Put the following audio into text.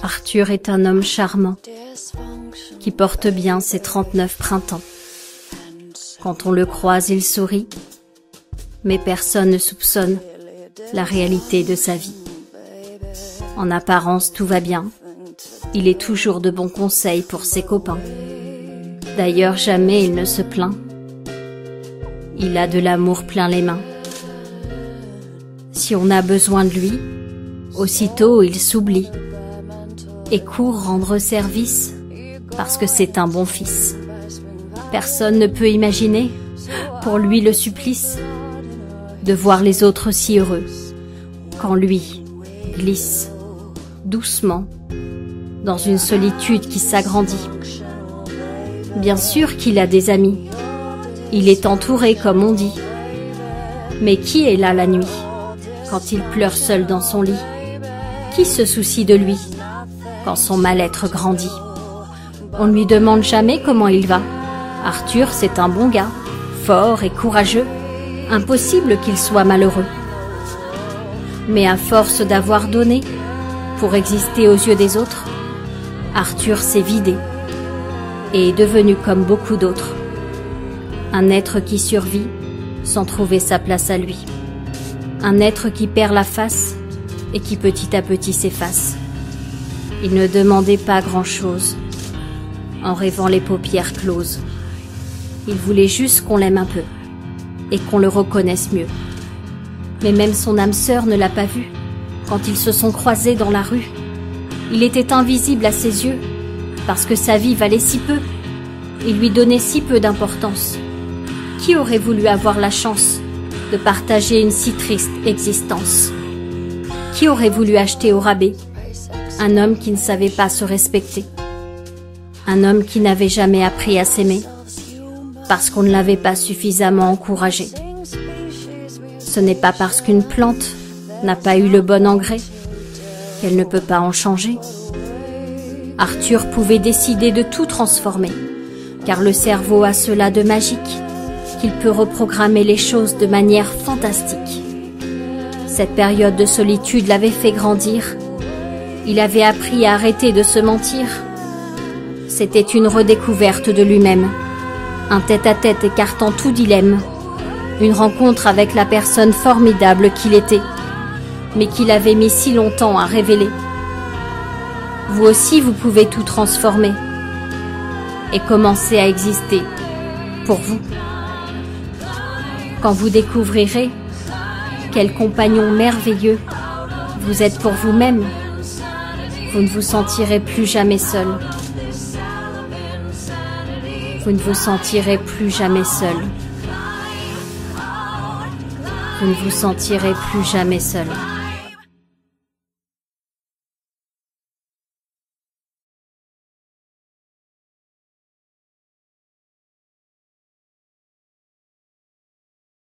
Arthur est un homme charmant, qui porte bien ses 39 printemps. Quand on le croise, il sourit, mais personne ne soupçonne la réalité de sa vie. En apparence, tout va bien. Il est toujours de bons conseils pour ses copains. D'ailleurs, jamais il ne se plaint. Il a de l'amour plein les mains. Si on a besoin de lui, aussitôt il s'oublie et court rendre service parce que c'est un bon fils. Personne ne peut imaginer pour lui le supplice de voir les autres si heureux quand lui glisse doucement dans une solitude qui s'agrandit. Bien sûr qu'il a des amis, il est entouré comme on dit, mais qui est là la nuit quand il pleure seul dans son lit? Qui se soucie de lui quand son mal-être grandit? On ne lui demande jamais comment il va. Arthur, c'est un bon gars, fort et courageux, impossible qu'il soit malheureux. Mais à force d'avoir donné pour exister aux yeux des autres, Arthur s'est vidé et est devenu comme beaucoup d'autres, un être qui survit sans trouver sa place à lui, un être qui perd la face et qui petit à petit s'efface. Il ne demandait pas grand-chose en rêvant les paupières closes. Il voulait juste qu'on l'aime un peu et qu'on le reconnaisse mieux. Mais même son âme sœur ne l'a pas vu quand ils se sont croisés dans la rue. Il était invisible à ses yeux parce que sa vie valait si peu. Il lui donnait si peu d'importance. Qui aurait voulu avoir la chance de partager une si triste existence? Qui aurait voulu acheter au rabais un homme qui ne savait pas se respecter? Un homme qui n'avait jamais appris à s'aimer parce qu'on ne l'avait pas suffisamment encouragé. Ce n'est pas parce qu'une plante n'a pas eu le bon engrais qu'elle ne peut pas en changer. Arthur pouvait décider de tout transformer, car le cerveau a cela de magique qu'il peut reprogrammer les choses de manière fantastique. Cette période de solitude l'avait fait grandir. Il avait appris à arrêter de se mentir. C'était une redécouverte de lui-même, un tête-à-tête écartant tout dilemme, une rencontre avec la personne formidable qu'il était, mais qu'il avait mis si longtemps à révéler. Vous aussi, vous pouvez tout transformer et commencer à exister pour vous. Quand vous découvrirez quel compagnon merveilleux vous êtes pour vous-même, vous ne vous sentirez plus jamais seul. Vous ne vous sentirez plus jamais seul. Vous ne vous sentirez plus jamais seul.